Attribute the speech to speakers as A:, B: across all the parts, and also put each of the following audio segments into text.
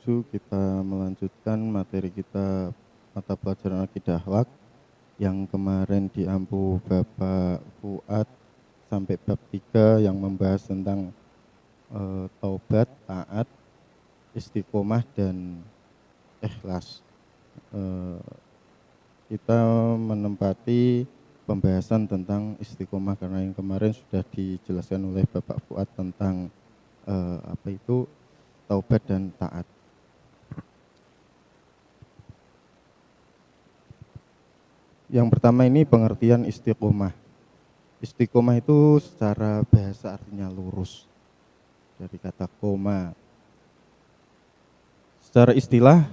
A: 27 kita melanjutkan materi kita mata pelajaran akidah akhlak yang kemarin diampu Bapak Fuad sampai bab 3 yang membahas tentang taubat, taat, istiqomah dan ikhlas. Kita menempati pembahasan tentang istiqomah karena yang kemarin sudah dijelaskan oleh Bapak Fuad tentang apa itu taubat dan taat. Yang pertama ini pengertian istiqomah. Istiqomah itu secara bahasa artinya lurus. Dari kata koma. Secara istilah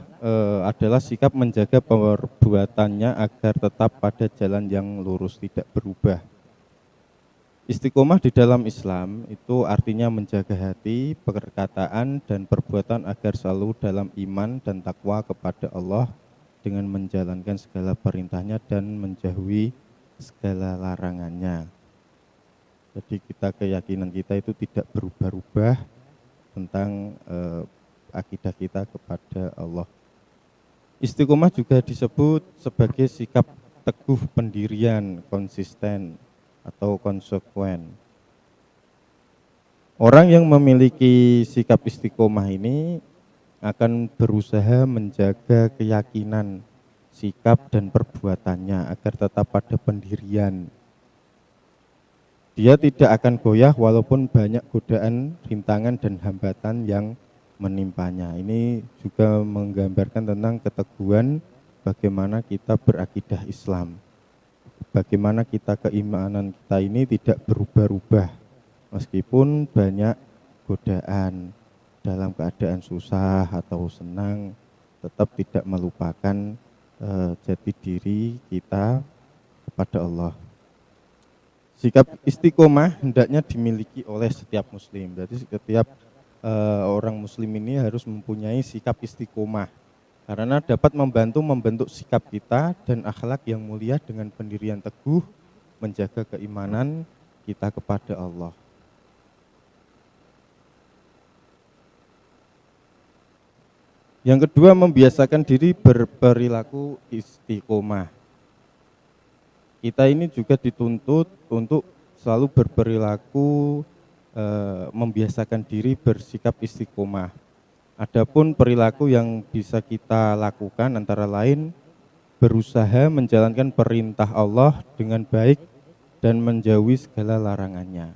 A: adalah sikap menjaga perbuatannya agar tetap pada jalan yang lurus, tidak berubah. Istiqomah di dalam Islam itu artinya menjaga hati, perkataan, dan perbuatan agar selalu dalam iman dan takwa kepada Allah dengan menjalankan segala perintahnya dan menjauhi segala larangannya. Jadi keyakinan kita itu tidak berubah-ubah tentang akidah kita kepada Allah. Istiqomah juga disebut sebagai sikap teguh pendirian, konsisten, atau konsekuen. Orang yang memiliki sikap istiqomah ini akan berusaha menjaga keyakinan, sikap dan perbuatannya agar tetap pada pendirian. Dia tidak akan goyah walaupun banyak godaan, rintangan dan hambatan yang menimpanya. Ini juga menggambarkan tentang keteguhan bagaimana kita berakidah Islam. Bagaimana kita keimanan kita ini tidak berubah-ubah meskipun banyak godaan, dalam keadaan susah atau senang tetap tidak melupakan jati diri kita kepada Allah. Sikap istiqomah hendaknya dimiliki oleh setiap muslim. Jadi setiap orang muslim ini harus mempunyai sikap istiqomah karena dapat membentuk sikap kita dan akhlak yang mulia dengan pendirian teguh, menjaga keimanan kita kepada Allah. Yang kedua, membiasakan diri berperilaku istiqomah. Kita ini juga dituntut untuk selalu berperilaku membiasakan diri bersikap istiqomah. Adapun perilaku yang bisa kita lakukan antara lain berusaha menjalankan perintah Allah dengan baik dan menjauhi segala larangannya.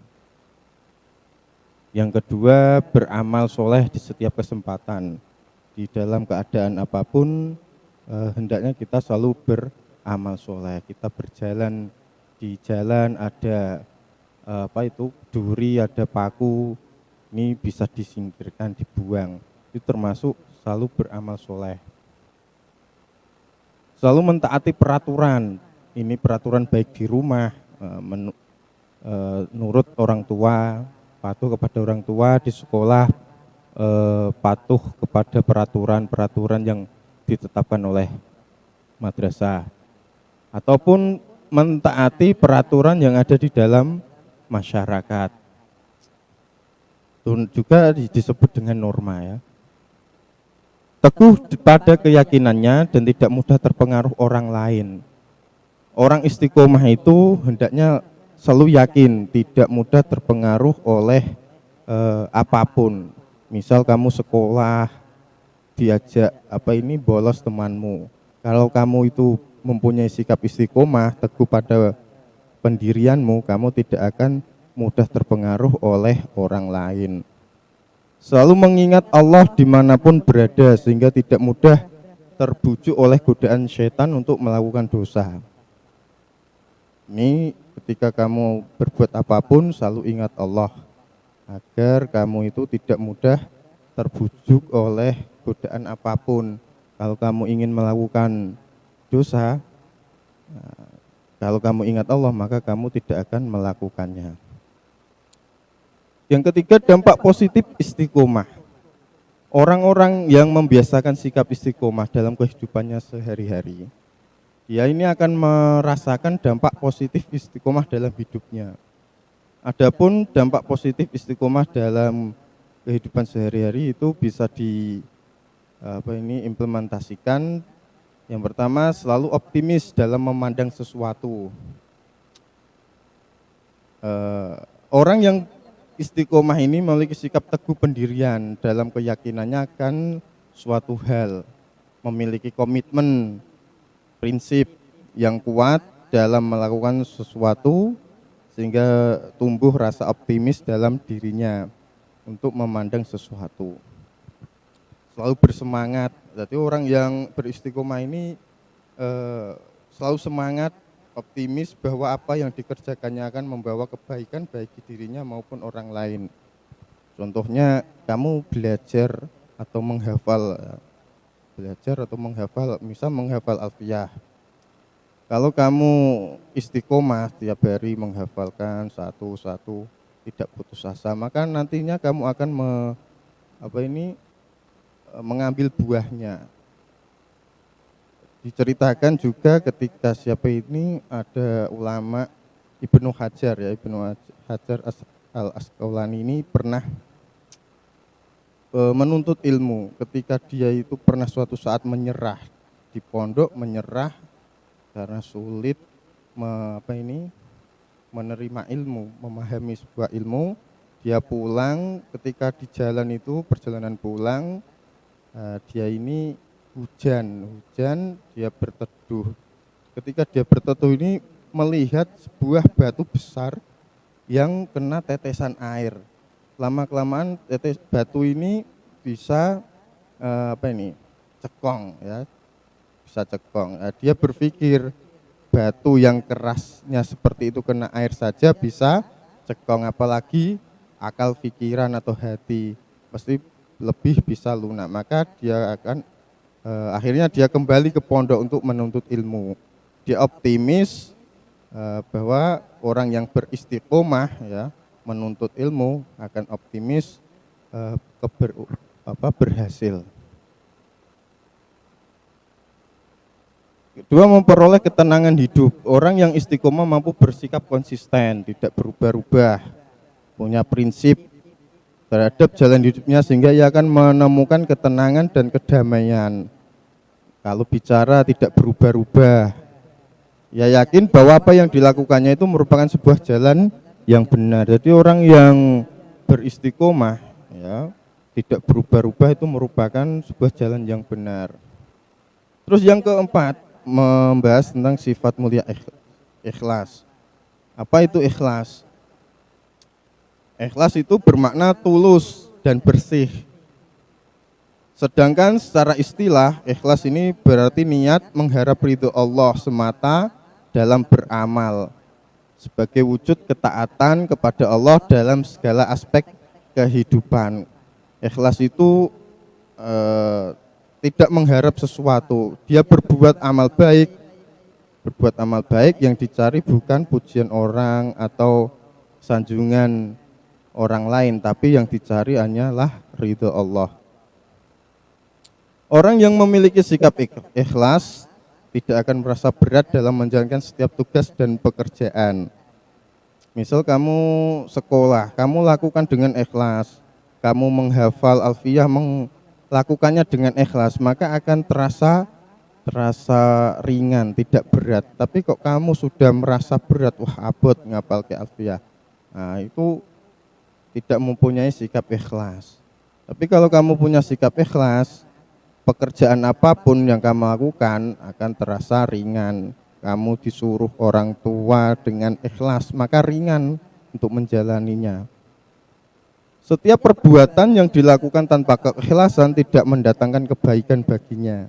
A: Yang kedua, beramal soleh di setiap kesempatan. Di dalam keadaan apapun, hendaknya kita selalu beramal soleh. Kita berjalan di jalan ada duri, ada paku, ini bisa disingkirkan, dibuang. Itu termasuk selalu beramal soleh. Selalu mentaati peraturan, ini peraturan baik di rumah, menurut orang tua, patuh kepada orang tua, di sekolah, patuh kepada peraturan-peraturan yang ditetapkan oleh madrasah. Ataupun mentaati peraturan yang ada di dalam masyarakat. Itu juga disebut dengan norma ya. Teguh pada keyakinannya dan tidak mudah terpengaruh orang lain. Orang istiqomah itu hendaknya selalu yakin, tidak mudah terpengaruh oleh apapun. Misal kamu sekolah, diajak bolos temanmu. Kalau kamu itu mempunyai sikap istiqomah, teguh pada pendirianmu, kamu tidak akan mudah terpengaruh oleh orang lain. Selalu mengingat Allah dimanapun berada sehingga tidak mudah terbujuk oleh godaan syaitan untuk melakukan dosa. Ini ketika kamu berbuat apapun selalu ingat Allah agar kamu itu tidak mudah terbujuk oleh godaan apapun. Kalau kamu ingin melakukan dosa, kalau kamu ingat Allah maka kamu tidak akan melakukannya. Yang ketiga, dampak positif istiqomah. Orang-orang yang membiasakan sikap istiqomah dalam kehidupannya sehari-hari, dia ini akan merasakan dampak positif istiqomah dalam hidupnya. Adapun dampak positif istiqomah dalam kehidupan sehari-hari itu bisa implementasikan. Yang pertama, selalu optimis dalam memandang sesuatu. Orang yang istiqomah ini memiliki sikap teguh pendirian dalam keyakinannya akan suatu hal, memiliki komitmen, prinsip yang kuat dalam melakukan sesuatu, sehingga tumbuh rasa optimis dalam dirinya untuk memandang sesuatu. Selalu bersemangat. Jadi orang yang beristiqomah ini selalu semangat, optimis bahwa apa yang dikerjakannya akan membawa kebaikan bagi dirinya maupun orang lain. Contohnya kamu belajar atau menghafal, misal menghafal alfiyah. Kalau kamu istiqomah tiap hari menghafalkan satu-satu, tidak putus asa, maka nantinya kamu akan mengambil buahnya. Diceritakan juga ketika ada ulama Ibnu Hajar Al-Asqalani ini pernah menuntut ilmu. Ketika dia itu pernah suatu saat menyerah di pondok, menyerah karena sulit menerima ilmu, memahami sebuah ilmu. Dia pulang, ketika di jalan itu perjalanan pulang, dia ini hujan, dia berteduh. Ketika dia berteduh ini melihat sebuah batu besar yang kena tetesan air. Lama-kelamaan batu ini bisa cekong ya. Bisa cekong. Dia berpikir batu yang kerasnya seperti itu kena air saja bisa cekong, apalagi akal pikiran atau hati pasti lebih bisa lunak. Maka dia akan akhirnya dia kembali ke pondok untuk menuntut ilmu. Dia optimis bahwa orang yang beristiqomah ya menuntut ilmu akan optimis berhasil. Kedua, memperoleh ketenangan hidup. Orang yang istiqomah mampu bersikap konsisten, tidak berubah-ubah, punya prinsip terhadap jalan hidupnya sehingga ia akan menemukan ketenangan dan kedamaian. Kalau bicara tidak berubah-ubah, ya yakin bahwa apa yang dilakukannya itu merupakan sebuah jalan yang benar. Jadi orang yang beristiqomah ya, tidak berubah-ubah itu merupakan sebuah jalan yang benar. Terus yang keempat, membahas tentang sifat mulia ikhlas. Apa itu ikhlas? Ikhlas itu bermakna tulus dan bersih. Sedangkan secara istilah, ikhlas ini berarti niat mengharap ridho Allah semata dalam beramal, sebagai wujud ketaatan kepada Allah dalam segala aspek kehidupan. Ikhlas itu tidak mengharap sesuatu, dia berbuat amal baik yang dicari bukan pujian orang atau sanjungan orang lain, tapi yang dicari hanyalah ridho Allah. Orang yang memiliki sikap ikhlas tidak akan merasa berat dalam menjalankan setiap tugas dan pekerjaan. Misal kamu sekolah, kamu lakukan dengan ikhlas, kamu menghafal alfiyah, lakukannya dengan ikhlas, maka akan terasa ringan, tidak berat. Tapi kok kamu sudah merasa berat, wah abot ngapal ke alfiyah, nah itu tidak mempunyai sikap ikhlas. Tapi kalau kamu punya sikap ikhlas, pekerjaan apapun yang kamu lakukan akan terasa ringan. Kamu disuruh orang tua dengan ikhlas, maka ringan untuk menjalaninya. Setiap perbuatan yang dilakukan tanpa keikhlasan tidak mendatangkan kebaikan baginya.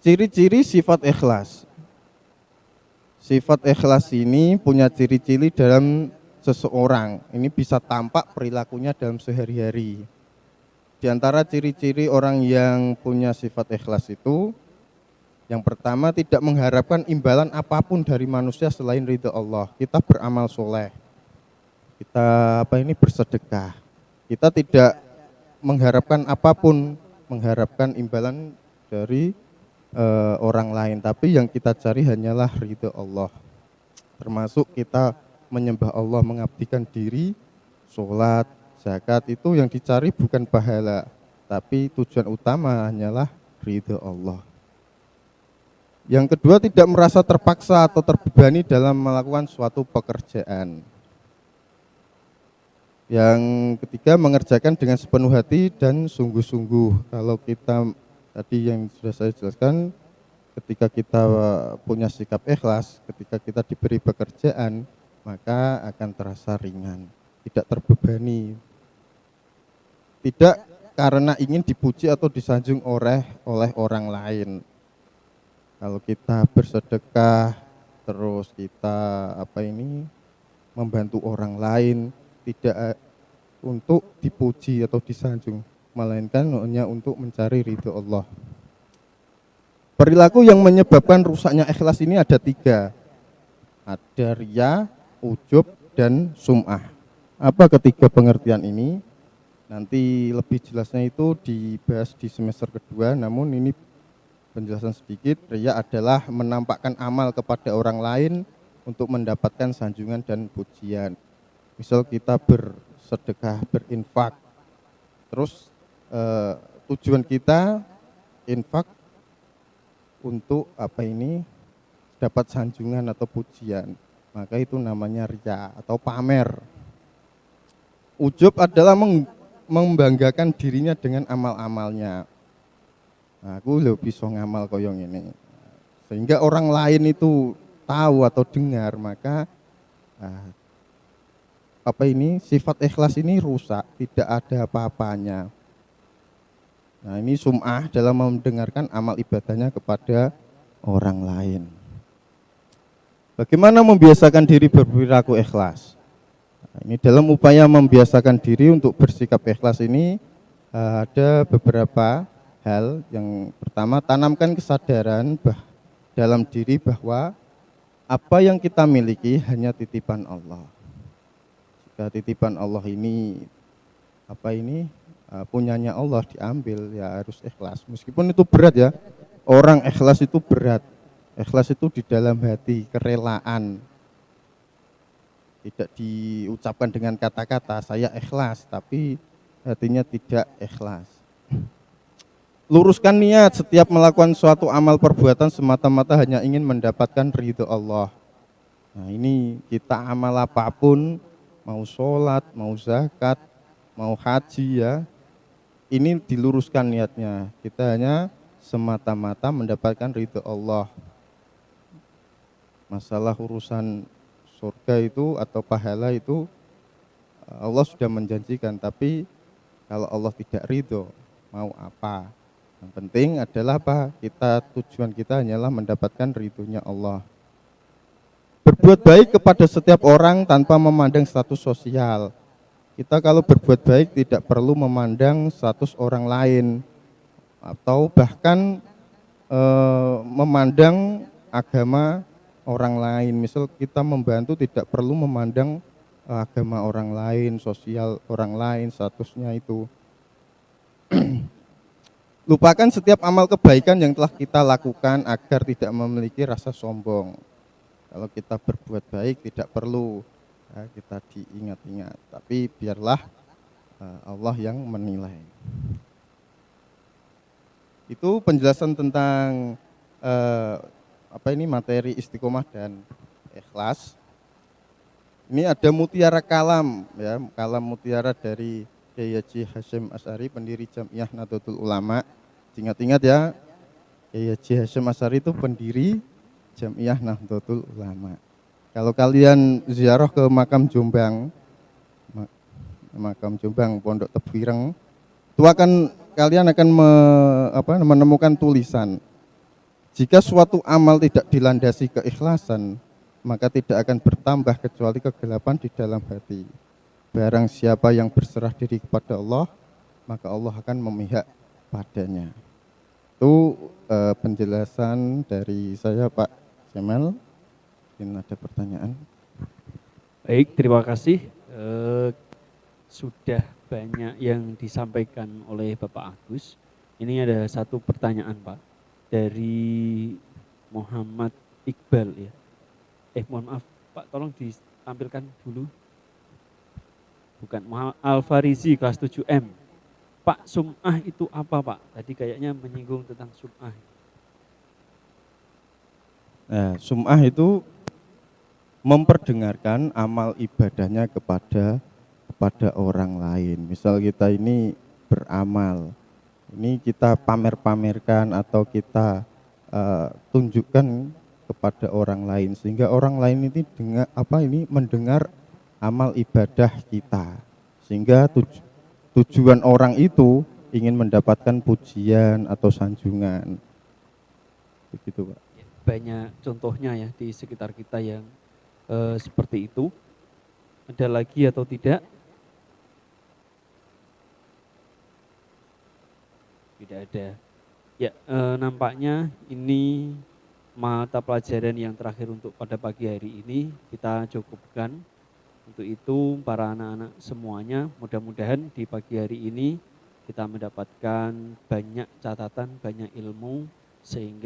A: Ciri-ciri sifat ikhlas. Sifat ikhlas ini punya ciri-ciri dalam seseorang. Ini bisa tampak perilakunya dalam sehari-hari. Di antara ciri-ciri orang yang punya sifat ikhlas itu, yang pertama, tidak mengharapkan imbalan apapun dari manusia selain ridho Allah. Kita beramal soleh, kita bersedekah, kita tidak mengharapkan apapun, mengharapkan imbalan dari orang lain, tapi yang kita cari hanyalah ridho Allah. Termasuk kita menyembah Allah, mengabdikan diri, sholat, zakat itu yang dicari bukan pahala, tapi tujuan utama hanyalah ridho Allah. Yang kedua, tidak merasa terpaksa atau terbebani dalam melakukan suatu pekerjaan. Yang ketiga, mengerjakan dengan sepenuh hati dan sungguh-sungguh. Kalau kita tadi yang sudah saya jelaskan, ketika kita punya sikap ikhlas, ketika kita diberi pekerjaan, maka akan terasa ringan, tidak terbebani. Tidak karena ingin dipuji atau disanjung oleh orang lain. Kalau kita bersedekah, terus kita membantu orang lain, tidak untuk dipuji atau disanjung, melainkan hanya untuk mencari ridho Allah. Perilaku yang menyebabkan rusaknya ikhlas ini ada 3. Ada riya, ujub, dan sum'ah. Apa ketiga pengertian ini? Nanti lebih jelasnya itu dibahas di semester kedua, namun ini penjelasan sedikit. Riya adalah menampakkan amal kepada orang lain untuk mendapatkan sanjungan dan pujian. Misal kita bersedekah, berinfak, terus tujuan kita infak untuk dapat sanjungan atau pujian, maka itu namanya riya atau pamer. Ujub adalah membanggakan dirinya dengan amal-amalnya. Nah, aku bisa ngamal koyong ini, sehingga orang lain itu tahu atau dengar, maka sifat ikhlas ini rusak, tidak ada apa-apanya. Nah, ini sum'ah dalam mendengarkan amal ibadahnya kepada orang lain. Bagaimana membiasakan diri berperilaku ikhlas? Nah, ini dalam upaya membiasakan diri untuk bersikap ikhlas ini ada beberapa hal. Yang pertama, tanamkan kesadaran dalam diri bahwa apa yang kita miliki hanya titipan Allah. Jika titipan Allah ini punyanya Allah diambil, ya harus ikhlas. Meskipun itu berat ya, orang ikhlas itu berat. Ikhlas itu di dalam hati, kerelaan. Tidak diucapkan dengan kata-kata, saya ikhlas, tapi hatinya tidak ikhlas. Luruskan niat setiap melakukan suatu amal perbuatan semata-mata hanya ingin mendapatkan ridho Allah. Nah, ini kita amal apapun, mau sholat, mau zakat, mau haji ya, ini diluruskan niatnya. Kita hanya semata-mata mendapatkan ridho Allah. Masalah urusan surga itu atau pahala itu Allah sudah menjanjikan, tapi kalau Allah tidak ridho, mau apa? Yang penting adalah tujuan kita hanyalah mendapatkan ridhonya Allah. Berbuat baik kepada setiap orang tanpa memandang status sosial. Kita kalau berbuat baik tidak perlu memandang status orang lain atau bahkan memandang agama orang lain. Misal kita membantu tidak perlu memandang agama orang lain, sosial orang lain, statusnya itu. Lupakan setiap amal kebaikan yang telah kita lakukan agar tidak memiliki rasa sombong. Kalau kita berbuat baik tidak perlu kita diingat-ingat, tapi biarlah Allah yang menilai. Itu penjelasan tentang materi istiqomah dan ikhlas. Ini ada mutiara kalam ya, kalam mutiara dari Kiai Haji Hasyim Asy'ari, pendiri Jamiah Nahdlatul Ulama. Ingat-ingat ya, Kiai Haji Hasyim Asy'ari itu pendiri Jamiah Nahdlatul Ulama. Kalau kalian ziarah ke makam Jombang, Pondok Tebireng, itu kalian akan menemukan tulisan, jika suatu amal tidak dilandasi keikhlasan, maka tidak akan bertambah kecuali kegelapan di dalam hati. Barang siapa yang berserah diri kepada Allah, maka Allah akan memihak padanya. Itu penjelasan dari saya, Pak Jamal. Mungkin ada pertanyaan.
B: Baik, terima kasih. Sudah banyak yang disampaikan oleh Bapak Agus. Ini ada satu pertanyaan, Pak, dari Muhammad Iqbal ya. Mohon maaf Pak, tolong ditampilkan dulu. bukan Muhammad Al-Farizi kelas 7M. Pak, sum'ah itu apa Pak? Tadi kayaknya menyinggung tentang sum'ah.
A: Nah, sum'ah itu memperdengarkan amal ibadahnya kepada orang lain. Misal kita ini beramal, ini kita pamer-pamerkan atau kita tunjukkan kepada orang lain sehingga orang lain ini mendengar amal ibadah kita, sehingga tujuan orang itu ingin mendapatkan pujian atau sanjungan. Begitu, Pak.
B: Banyak contohnya ya di sekitar kita yang seperti itu. Ada lagi atau tidak? Tidak ada. Ya, nampaknya ini mata pelajaran yang terakhir untuk pada pagi hari ini kita cukupkan. Untuk itu para anak-anak semuanya, mudah-mudahan di pagi hari ini kita mendapatkan banyak catatan, banyak ilmu, sehingga